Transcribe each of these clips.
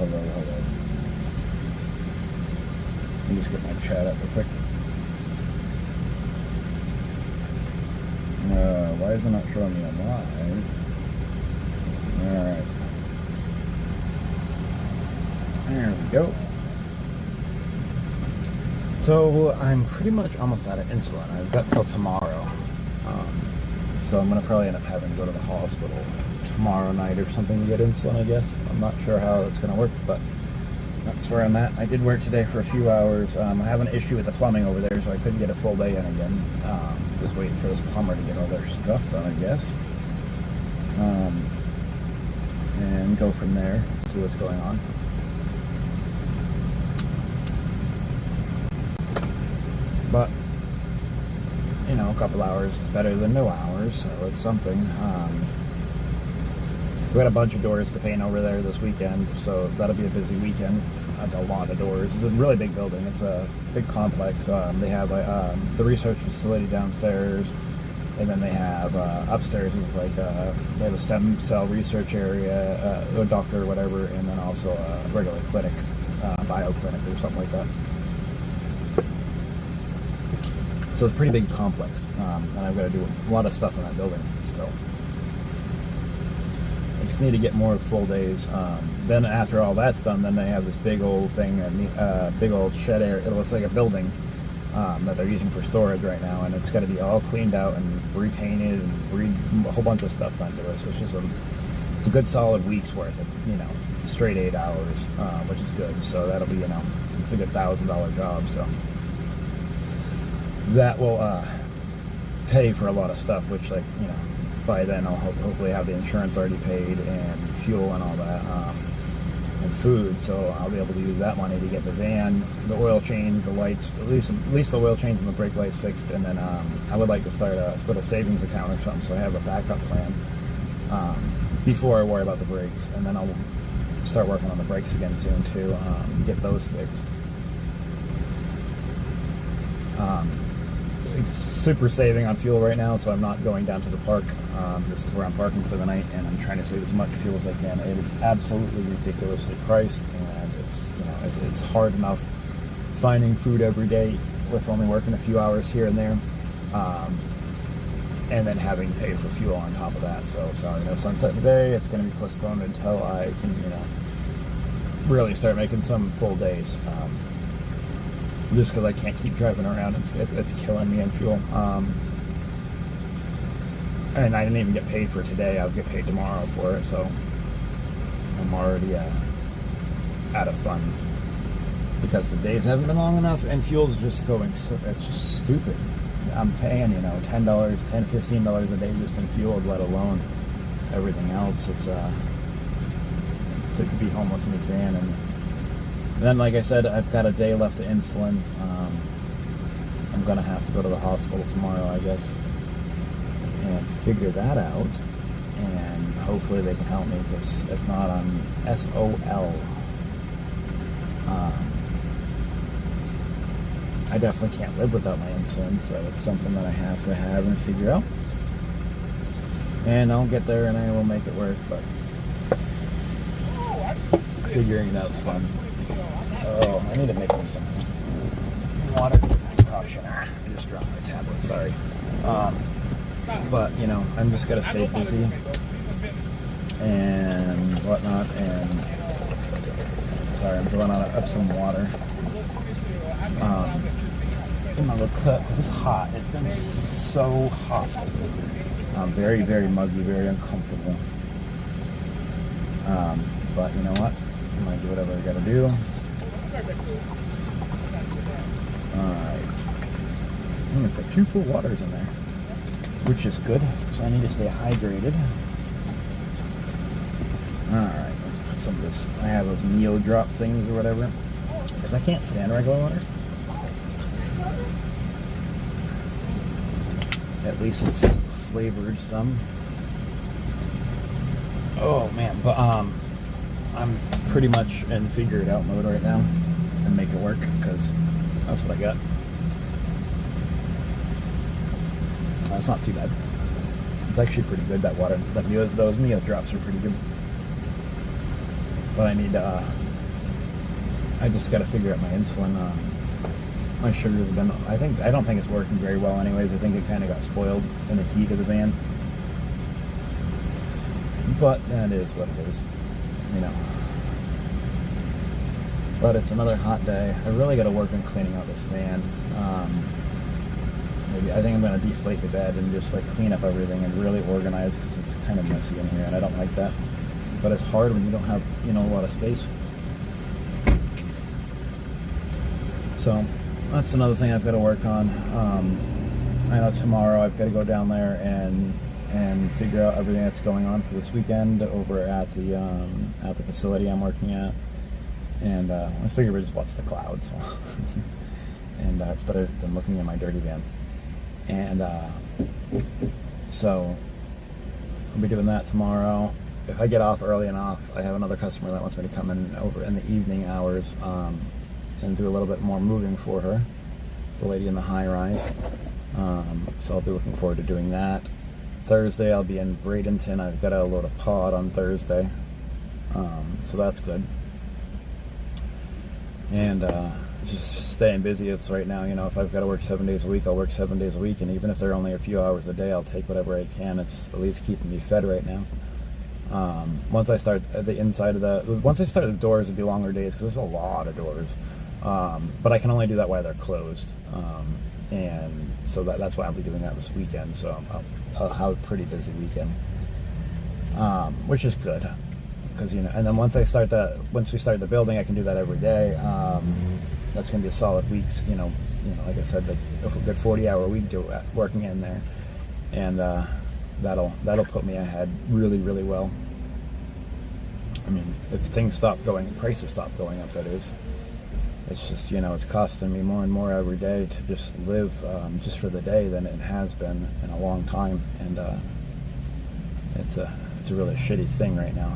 Hello. Let me just get my chat up real quick. Why is it not showing me on live? Alright. There we go. So I'm pretty much almost out of insulin. I've got till tomorrow. So I'm going to probably end up having to go to the hospital tomorrow night or something to get insulin, I guess. I'm not sure how that's going to work, but that's where I'm at. I did work today for a few hours. I have an issue with the plumbing over there, so I couldn't get a full day in again. Just waiting for this plumber to get all their stuff done, I guess. And go from there, see what's going on. But, you know, a couple hours is better than no hours, so it's something. We got a bunch of doors to paint over there this weekend, so that'll be a busy weekend. That's a lot of doors. It's a really big building. It's a big complex. They have the research facility downstairs, and then they have upstairs is like they have a stem cell research area, a doctor or whatever, and then also a regular clinic, bio clinic or something like that. So it's a pretty big complex, and I've got to do a lot of stuff in that building still. I just need to get more full days. Then after all that's done, then they have this big old thing, big old shed area. It looks like a building that they're using for storage right now, and it's got to be all cleaned out and repainted and a whole bunch of stuff done to it. So it's just it's a good solid week's worth of, you know, straight 8 hours, which is good. So that'll be, you know, it's a good $1,000 job. So that will pay for a lot of stuff, which, like, you know, by then I'll hopefully have the insurance already paid and fuel and all that, and food, so I'll be able to use that money to get the van, the oil change, the lights, at least the oil change and the brake lights fixed, and then I would like to start a little savings account or something, so I have a backup plan before I worry about the brakes, and then I'll start working on the brakes again soon too, get those fixed. Super saving on fuel right now, so I'm not going down to the park. This is where I'm parking for the night, and I'm trying to save as much fuel as I can. It is absolutely ridiculously priced, and it's, you know, it's hard enough finding food every day with only working a few hours here and there, and then having to pay for fuel on top of that. So you know, sunset today, it's going to be postponed until I can, you know, really start making some full days. Just because I can't keep driving around, it's killing me in fuel. And I didn't even get paid for today. I'll get paid tomorrow for it, so I'm already out of funds because the days haven't been long enough, and fuel's just going. It's just stupid. I'm paying, you know, $10, $15 a day just in fuel, let alone everything else. It's like to be homeless in this van. And then, like I said, I've got a day left of insulin. I'm going to have to go to the hospital tomorrow, I guess, and figure that out. And hopefully they can help me, because if not, I'm SOL. I definitely can't live without my insulin, so it's something that I have to have and figure out. And I'll get there and I will make it work, but figuring it out is fun. Oh, I need to make me some water concoction. I just dropped my tablet, sorry. But, you know, I'm just going to stay busy and whatnot. And sorry, I'm going up some water. In my little cup, because it's hot. It's been so hot. Very, very muggy, very uncomfortable. But you know what? I might do whatever I gotta do. Alright. I'm gonna put 2 full waters in there, which is good, because I need to stay hydrated. Alright, let's put some of this. I have those meal drop things or whatever, because I can't stand regular water. At least it's flavored some. Oh man, but I'm pretty much in figure it out mode right now and make it work, because that's what I got. That's not too bad. It's actually pretty good, that water. Those meal drops are pretty good. But I need to I just got to figure out my insulin. My sugar has been, I don't think it's working very well anyways. I think it kind of got spoiled in the heat of the van. But that is what it is, you know. But it's another hot day. I really got to work on cleaning out this van. Maybe I think I'm going to deflate the bed and just like clean up everything and really organize, because it's kind of messy in here and I don't like that. But it's hard when you don't have, you know, a lot of space. So that's another thing I've got to work on. I know tomorrow I've got to go down there and figure out everything that's going on for this weekend over at the facility I'm working at. And I figure we just watch the clouds. And it's better than looking at my dirty van. And so I'll be doing that tomorrow. If I get off early enough, I have another customer that wants me to come in over in the evening hours and do a little bit more moving for her. It's a lady in the high rise. So I'll be looking forward to doing that. Thursday I'll be in Bradenton. I've got to load a pod on Thursday. So that's good. And just staying busy. It's right now, you know, if I've got to work 7 days a week, I'll work 7 days a week. And even if they're only a few hours a day, I'll take whatever I can. It's at least keeping me fed right now. Once I start the inside of once I start the doors, it'll be longer days because there's a lot of doors. But I can only do that while they're closed. And so that's why I'll be doing that this weekend. So I'll have a pretty busy weekend, which is good. Because, you know, and then once we start the building, I can do that every day. That's going to be a solid week. You know, like I said, a good 40-hour week working in there, and that'll put me ahead really, really well. I mean, if things stop going, prices stop going up, that is. It's just, you know, it's costing me more and more every day to just live just for the day than it has been in a long time, and it's a really shitty thing right now,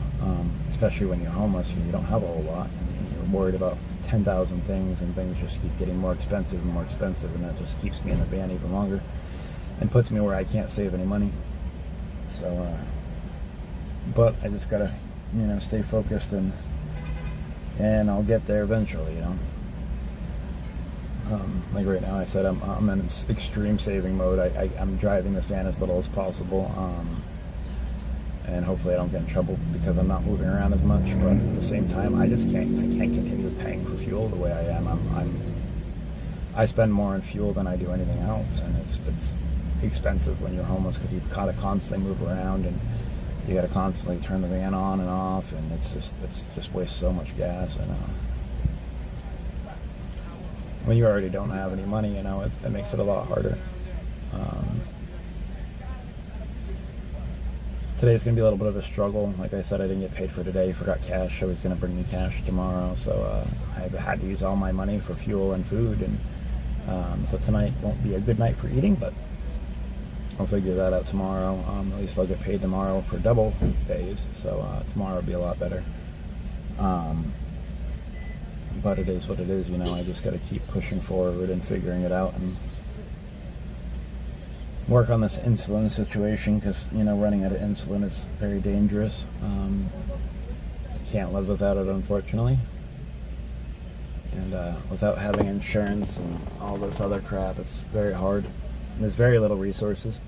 especially when you're homeless and you don't have a whole lot and you're worried about 10,000 things, and things just keep getting more expensive and more expensive, and that just keeps me in the van even longer and puts me where I can't save any money. So but I just gotta, you know, stay focused, and I'll get there eventually, you know. Like right now, I said I'm in extreme saving mode. I'm driving this van as little as possible, and hopefully I don't get in trouble because I'm not moving around as much. But at the same time, I can't continue paying for fuel the way I am. I spend more on fuel than I do anything else, and it's expensive when you're homeless because you've got to constantly move around, and you got to constantly turn the van on and off, and it's just wastes so much gas. And when you already don't have any money, you know, it makes it a lot harder. Today's going to be a little bit of a struggle. Like I said, I didn't get paid for today. Forgot cash. I was going to bring me cash tomorrow, so I had to use all my money for fuel and food, and so tonight won't be a good night for eating, but I'll figure that out tomorrow. At least I'll get paid tomorrow for double days, so tomorrow will be a lot better. But it is what it is, you know. I just got to keep pushing forward and figuring it out, and work on this insulin situation, because, you know, running out of insulin is very dangerous. I can't live without it, unfortunately. And without having insurance and all this other crap, it's very hard. There's very little resources.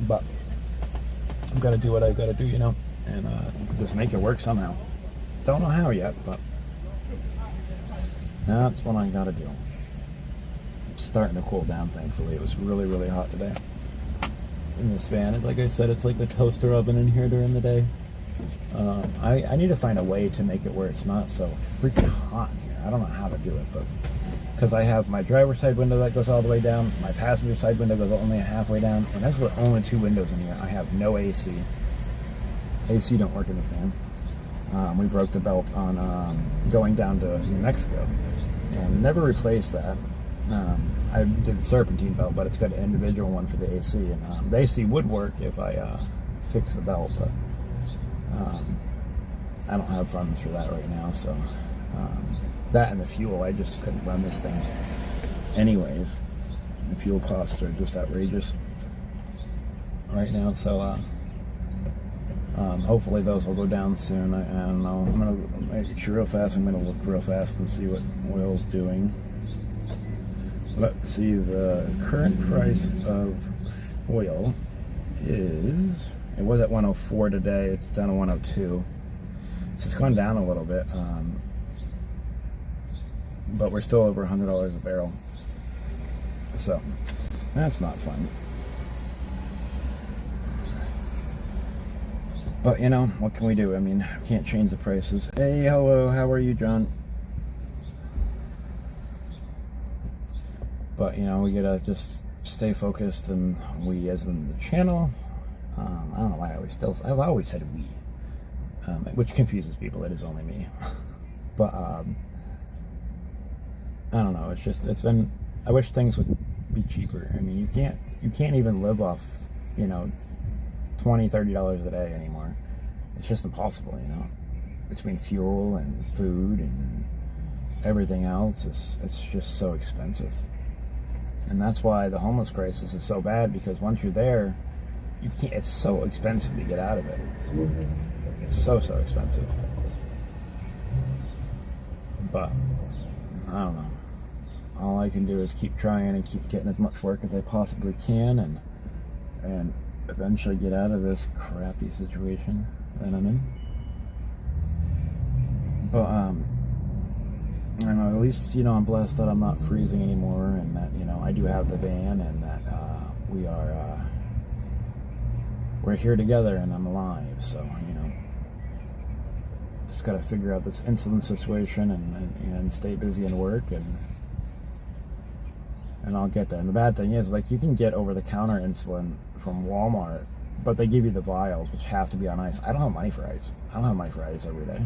But I've got to do what I've got to do, you know, and just make it work somehow. Don't know how yet, but that's what I got to do. It's starting to cool down, thankfully. It was really, really hot today in this van. And like I said, it's like the toaster oven in here during the day. I need to find a way to make it where it's not so freaking hot in here. I don't know how to do it, but because I have my driver's side window that goes all the way down, my passenger side window goes only halfway down, and that's the only two windows in here. I have no AC. AC don't work in this van. We broke the belt on going down to New Mexico and never replaced that. I did the serpentine belt, but it's got an individual one for the AC, and the AC would work if I fix the belt, but I don't have funds for that right now. So that and the fuel, I just couldn't run this thing anyways. The fuel costs are just outrageous right now, so Hopefully those will go down soon. I don't know. I'm going to make sure real fast. I'm going to look real fast and see what oil's doing. Let's see, the current price of oil is, it was at 104 today. It's down to 102. So it's gone down a little bit. But we're still over $100 a barrel. So that's not fun. But, you know, what can we do? I mean, we can't change the prices. Hey, hello, how are you, John? But, you know, we gotta just stay focused, and we, as in the channel, I don't know why I've always said we, which confuses people. It is only me. But, I don't know, it's been, I wish things would be cheaper. I mean, you can't even live off, you know, $20-$30 a day anymore. It's just impossible, you know, between fuel and food and everything else. It's just so expensive. And that's why the homeless crisis is so bad, because once you're there, you can't, it's so expensive to get out of it. It's so expensive. But I don't know, all I can do is keep trying and keep getting as much work as I possibly can, and eventually get out of this crappy situation that I'm in. But I don't know, at least, you know, I'm blessed that I'm not freezing anymore, and that, you know, I do have the van, and that we're here together, and I'm alive. So, you know, just gotta figure out this insulin situation and stay busy and work, and I'll get there. And the bad thing is, like, you can get over-the-counter insulin from Walmart, but they give you the vials, which have to be on ice. I don't have money for ice. I don't have money for ice every day.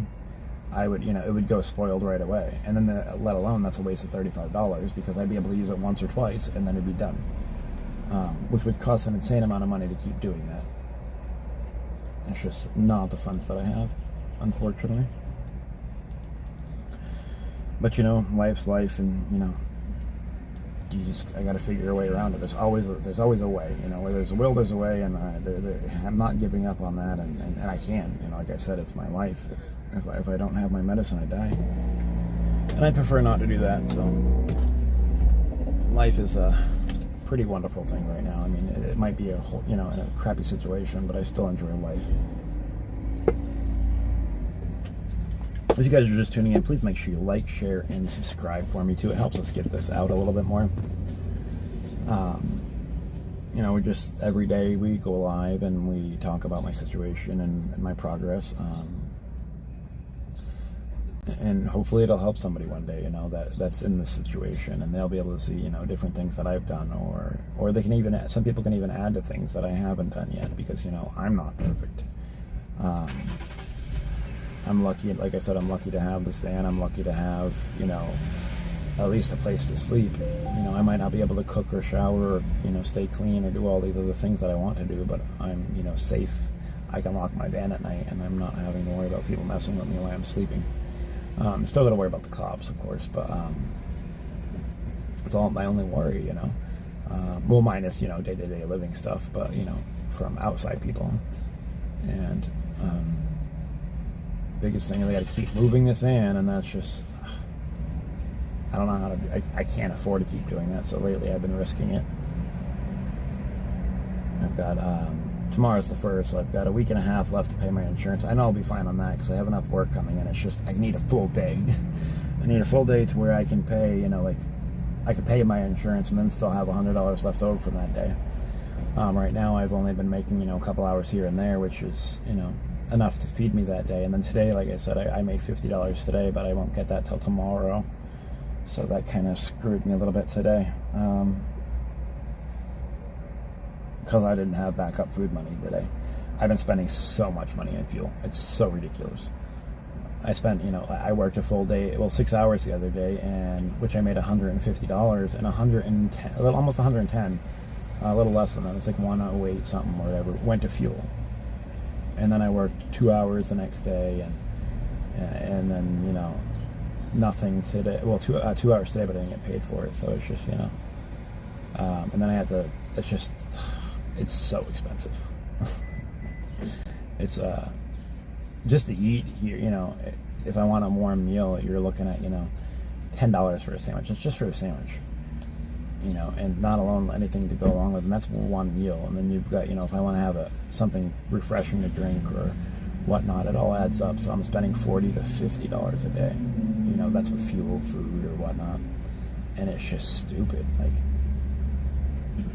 I would, you know, it would go spoiled right away. And then, let alone, that's a waste of $35, because I'd be able to use it once or twice, and then it'd be done. Which would cost an insane amount of money to keep doing that. It's just not the funds that I have, unfortunately. But, you know, life's life, and, you know, I got to figure a way around it. There's always a way, you know. Where there's a will, there's a way, and I'm not giving up on that, and I can, you know. Like I said, it's my life. It's if I don't have my medicine, I die, and I prefer not to do that. So life is a pretty wonderful thing right now. I mean, it might be a whole, you know, in a crappy situation, but I still enjoy life. If you guys are just tuning in, please make sure you like, share, and subscribe for me too. It helps us get this out a little bit more. You know, we just, every day we go live and we talk about my situation and my progress. And hopefully it'll help somebody one day, you know, that's in this situation, and they'll be able to see, you know, different things that I've done, or they can even add, some people can even add to things that I haven't done yet, because, you know, I'm not perfect. I'm lucky, like I said, I'm lucky to have this van. I'm lucky to have, you know, at least a place to sleep. You know, I might not be able to cook or shower or, you know, stay clean or do all these other things that I want to do, but I'm, you know, safe. I can lock my van at night, and I'm not having to worry about people messing with me while I'm sleeping. Still got to worry about the cops, of course, but it's all my only worry, you know. Well, minus, you know, day-to-day living stuff, but, you know, from outside people. And biggest thing is I got to keep moving this van, and that's just, I don't know how to, I can't afford to keep doing that, so lately I've been risking it. I've got, tomorrow's the 1st, so I've got a week and a half left to pay my insurance. I know I'll be fine on that, because I have enough work coming in. It's just, I need a full day. I need a full day to where I can pay, you know, like, I can pay my insurance and then still have $100 left over from that day. Right now I've only been making, you know, a couple hours here and there, which is, you know, enough to feed me that day. And then today, like I said, I made $50 today, but I won't get that till tomorrow. So that kind of screwed me a little bit today. Because I didn't have backup food money today. I've been spending so much money on fuel. It's so ridiculous. I spent, you know, I worked a full day, well, 6 hours the other day, and which I made $150, and 110, almost 110, a little less than that. It was like 108 something or whatever, went to fuel. And then I worked 2 hours the next day, and then, you know, nothing today. Well, 2 hours today, but I didn't get paid for it. So it's just, you know, and then I had to, it's just, it's so expensive. It's just to eat here, if I want a warm meal, you're looking at, $10 for a sandwich. It's just for a sandwich, and not alone anything to go along with, and that's one meal. And then you've got, if I want to have something refreshing to drink or whatnot, it all adds up. So I'm spending $40 to $50 a day. That's with fuel, food, or whatnot, and it's just stupid. Like,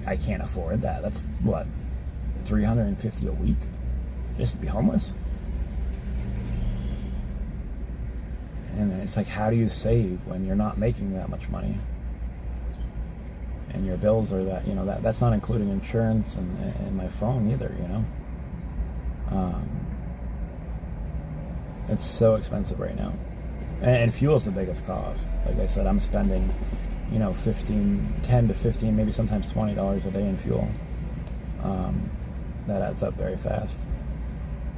I can't afford that. That's what, $350 a week just to be homeless. And it's like, how do you save when you're not making that much money? And your bills are that's not including insurance and my phone either, It's so expensive right now. And fuel's the biggest cost. Like I said, I'm spending, $10 to $15, maybe sometimes $20 a day in fuel. That adds up very fast.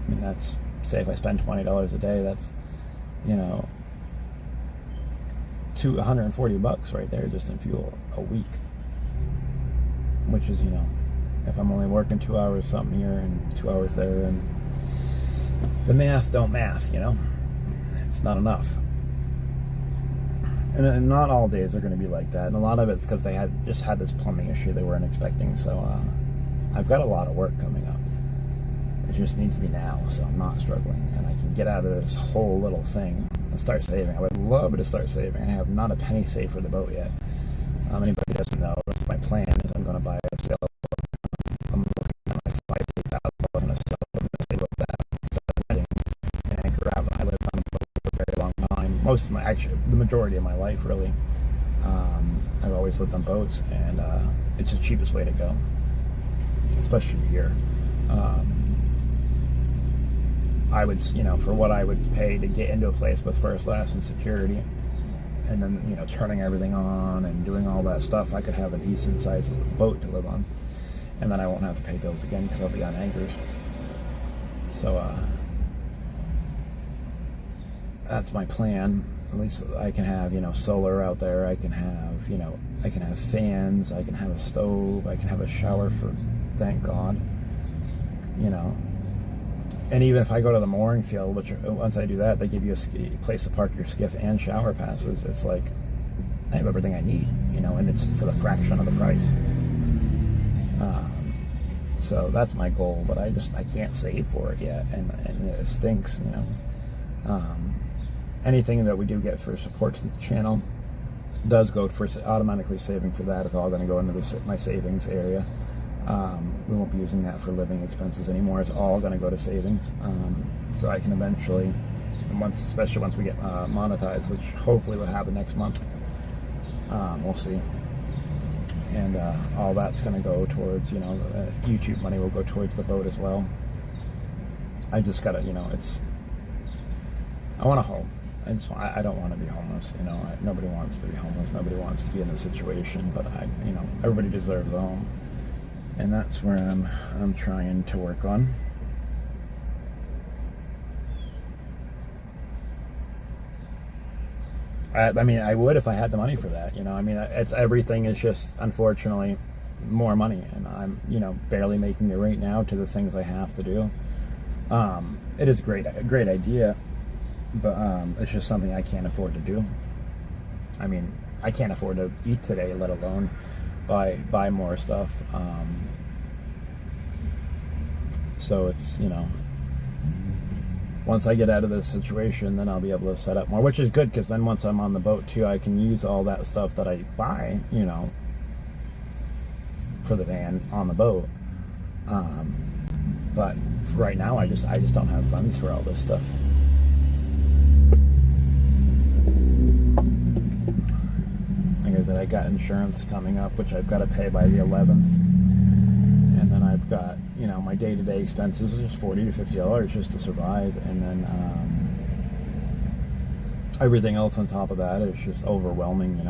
I mean, that's, say if I spend $20 a day, that's, $140 right there just in fuel a week. Which is, if I'm only working 2 hours something here and 2 hours there, and the math don't math, it's not enough. And not all days are going to be like that, and a lot of it's because they had this plumbing issue they weren't expecting. So I've got a lot of work coming up. It just needs to be now, so I'm not struggling, and I can get out of this whole little thing and start saving. I would love to start saving. I have not a penny saved for the boat yet. Anybody doesn't know, that's my plan. Is I'm going to buy a sailboat. I'm looking at my $5,000 in a sailboat. I'm going to save up that instead of renting and anchor out. I lived on a boat for a very long time. Actually, the majority of my life, really. I've always lived on boats, and it's the cheapest way to go, especially here. I would, for what I would pay to get into a place with first, last, and security, and then, turning everything on and doing all that stuff, I could have a decent sized boat to live on, and then I won't have to pay bills again because I'll be on anchors. So that's my plan. At least I can have, solar out there. I can have, I can have fans. I can have a stove. I can have a shower thank God. And even if I go to the mooring field, which once I do that, they give you a place to park your skiff and shower passes. It's like, I have everything I need, and it's for the fraction of the price. So that's my goal, but I can't save for it yet, and it stinks, Anything that we do get for support to the channel does go for automatically saving for that. It's all going to go into my savings area. We won't be using that for living expenses anymore. It's all going to go to savings. So I can eventually, especially once we get monetized, which hopefully will happen next month, we'll see. And all that's going to go towards, YouTube money will go towards the boat as well. I just got to, I want a home. I don't want to be homeless. Nobody wants to be homeless. Nobody wants to be in this situation. But everybody deserves a home. And that's where I'm trying to work on. I would if I had the money for that. Everything is just, unfortunately, more money, and I'm, barely making it right now to the things I have to do. It is a great idea, but it's just something I can't afford to do. I can't afford to eat today, let alone buy more stuff. So it's, once I get out of this situation, then I'll be able to set up more, which is good, because then once I'm on the boat too, I can use all that stuff that I buy, for the van on the boat. But right now, I just don't have funds for all this stuff. Like I said, I got insurance coming up, which I've got to pay by the 11th. And then I've got, my day-to-day expenses, which is $40 to $50 just to survive. And then everything else on top of that is just overwhelming,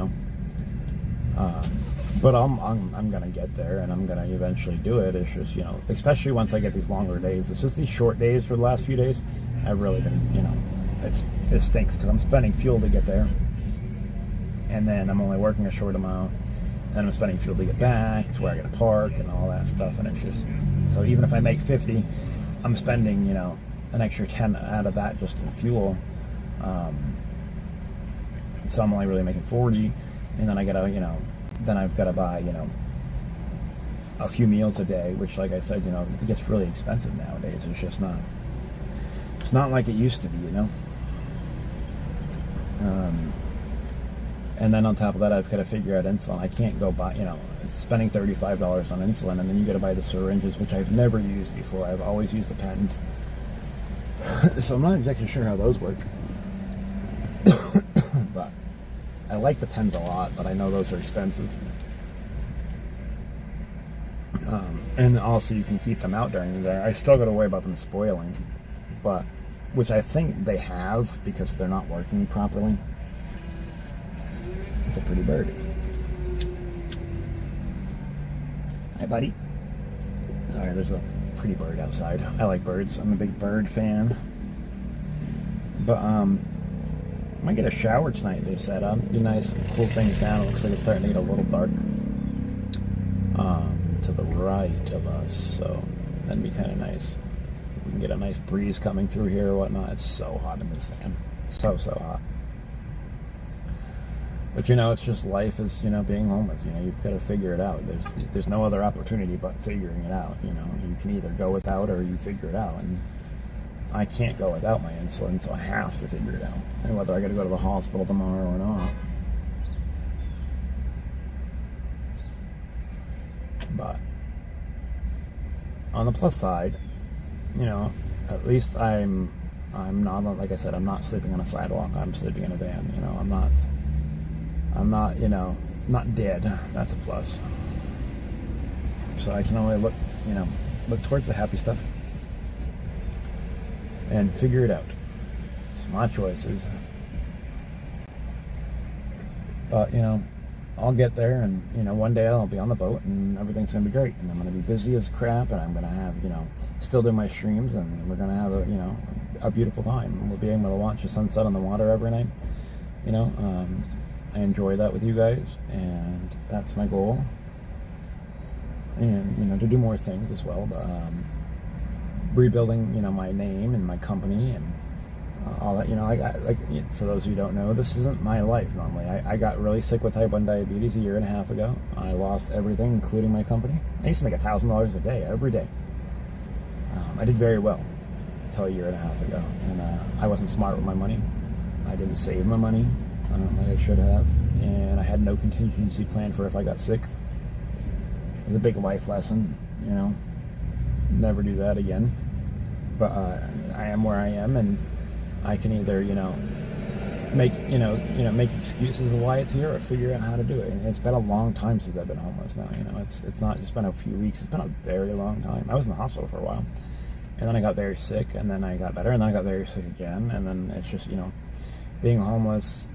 But I'm going to get there, and I'm going to eventually do it. It's just, especially once I get these longer days. It's just these short days for the last few days. I've really been, it stinks because I'm spending fuel to get there. And then I'm only working a short amount. And I'm spending fuel to get back to where I got to park and all that stuff. And it's just, so even if I make 50, I'm spending, an extra 10 out of that just in fuel. So I'm only really making 40, and then I gotta, then I've got to buy, a few meals a day, which, like I said, it gets really expensive nowadays. It's not like it used to be, and then on top of that, I've got to figure out insulin. I can't go buy, spending $35 on insulin, and then you got to buy the syringes, which I've never used before. I've always used the pens. So I'm not exactly sure how those work. But I like the pens a lot, but I know those are expensive. And also you can keep them out during the day. I still got to worry about them spoiling, but which I think they have because they're not working properly. It's a pretty bird. Hi, buddy. Sorry, there's a pretty bird outside. I like birds. I'm a big bird fan. But I might get a shower tonight, they said. Be nice, cool things down. It looks like it's starting to get a little dark to the right of us, so that'd be kind of nice. We can get a nice breeze coming through here or whatnot. It's so hot in this fan. So hot. But it's just life is, being homeless. You've got to figure it out. There's no other opportunity but figuring it out. You can either go without or you figure it out. And I can't go without my insulin, so I have to figure it out. And whether I got to go to the hospital tomorrow or not. But on the plus side, at least I'm not, like I said, I'm not sleeping on a sidewalk. I'm sleeping in a van. I'm not, not dead. That's a plus. So I can only look towards the happy stuff and figure it out. It's my choices. But, I'll get there, and, one day I'll be on the boat, and everything's going to be great. And I'm going to be busy as crap, and I'm going to have, still do my streams, and we're going to have a beautiful time. We'll be able to watch the sunset on the water every night. I enjoy that with you guys, and that's my goal. And, to do more things as well. But, rebuilding, my name and my company and all that. For those of you who don't know, this isn't my life normally. I got really sick with type 1 diabetes a year and a half ago. I lost everything, including my company. I used to make $1,000 a day, every day. I did very well until a year and a half ago. And I wasn't smart with my money. I didn't save my money like I should have. And I had no contingency plan for if I got sick. It was a big life lesson, Never do that again. But I am where I am, and I can either, make excuses of why it's here or figure out how to do it. And it's been a long time since I've been homeless now. It's not just been a few weeks. It's been a very long time. I was in the hospital for a while, and then I got very sick, and then I got better, and then I got very sick again, and then it's just, being homeless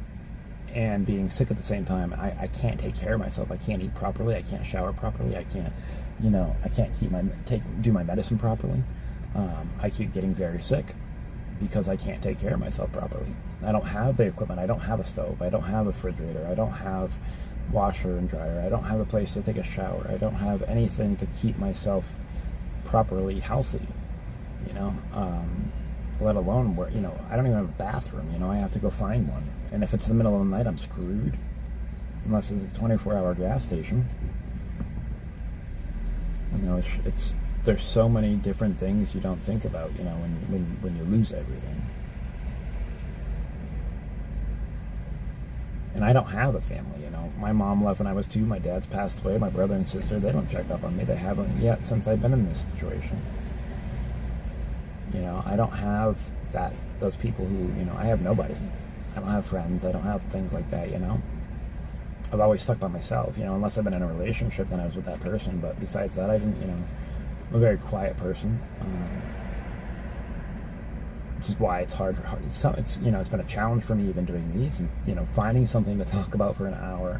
and being sick at the same time. I can't take care of myself. I can't eat properly. I can't shower properly. I can't, I can't do my medicine properly. I keep getting very sick because I can't take care of myself properly. I don't have the equipment. I don't have a stove. I don't have a refrigerator. I don't have washer and dryer. I don't have a place to take a shower. I don't have anything to keep myself properly healthy, let alone where, I don't even have a bathroom, I have to go find one. And if it's the middle of the night, I'm screwed, unless it's a 24-hour gas station. There's so many different things you don't think about, when you lose everything. And I don't have a family, My mom left when I was 2. My dad's passed away. My brother and sister, they don't check up on me. They haven't yet since I've been in this situation. I don't have those people who, I have nobody. I don't have friends. I don't have things like that, I've always stuck by myself, unless I've been in a relationship, then I was with that person. But besides that, I didn't, I'm a very quiet person. Which is why it's hard. It's it's been a challenge for me even doing these, and finding something to talk about for an hour,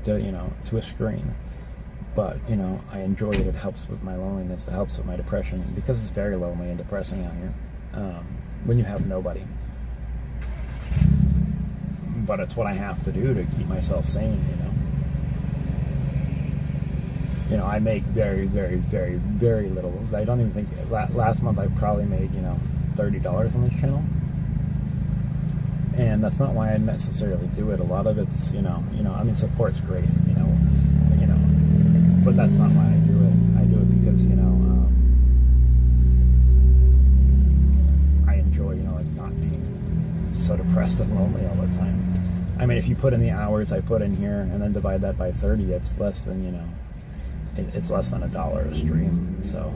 to a screen. But I enjoy it. It helps with my loneliness. It helps with my depression because it's very lonely and depressing out here when you have nobody. But it's what I have to do to keep myself sane. You know, I make very, very, very, very little. I don't even think last month I probably made, you know, $30 on this channel, and that's not why I necessarily do it. A lot of it's, you know, I mean, support's great, you know, but that's not why I do it. I do it because, you know, I enjoy, you know, like not being so depressed and lonely all the time. I mean, if you put in the hours I put in here and then divide that by 30, it's less than, you know, it's less than $1 a stream. So,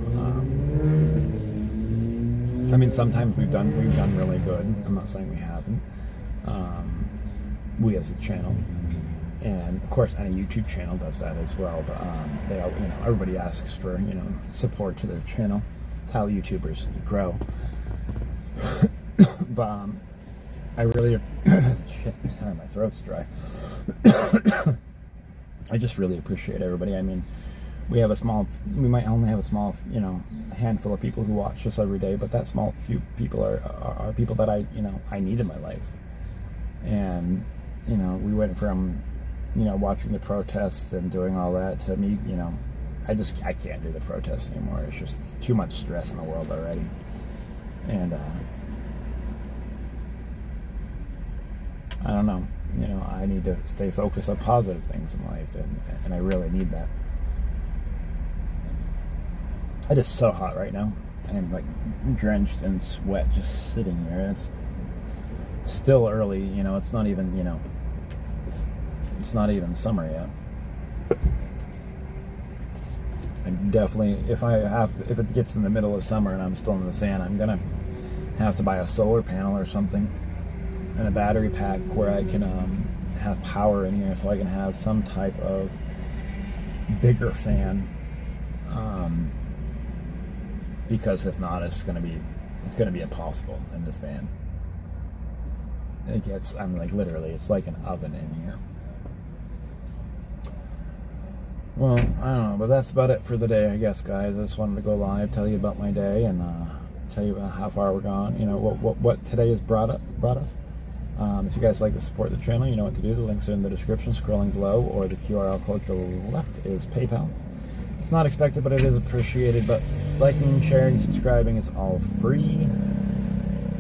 I mean, sometimes we've done really good. I'm not saying we haven't. We as a channel, and of course, any YouTube channel does that as well. But they, you know, everybody asks for, you know, support to their channel. It's how YouTubers grow. But I really, shit, sorry, my throat's dry. I just really appreciate everybody. I mean, we might only have a small, you know, handful of people who watch us every day, but that small few people are people that I need in my life. And, you know, we went from, you know, watching the protests and doing all that to me, you know, I can't do the protests anymore. It's just too much stress in the world already. And, I don't know, you know, I need to stay focused on positive things in life, and I really need that. It is so hot right now. I am like drenched in sweat just sitting here. It's still early, you know, it's not even, you know, it's not even summer yet. And definitely, if it gets in the middle of summer and I'm still in this van, I'm gonna have to buy a solar panel or something and a battery pack where I can have power in here, so I can have some type of bigger fan. Because if not, it's gonna be impossible in this van. I'm like, literally, it's like an oven in here. Well, I don't know, but that's about it for the day, I guess, guys. I just wanted to go live, tell you about my day, and tell you about how far we're gone. You know what today has brought us. If you guys like to support the channel, you know what to do. The links are in the description, scrolling below, or the QR code to the left is PayPal. It's not expected, but it is appreciated. But liking, sharing, subscribing is all free.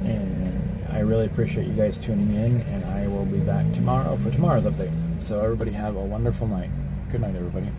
And I really appreciate you guys tuning in, and I will be back tomorrow for tomorrow's update. So everybody have a wonderful night. Good night, everybody.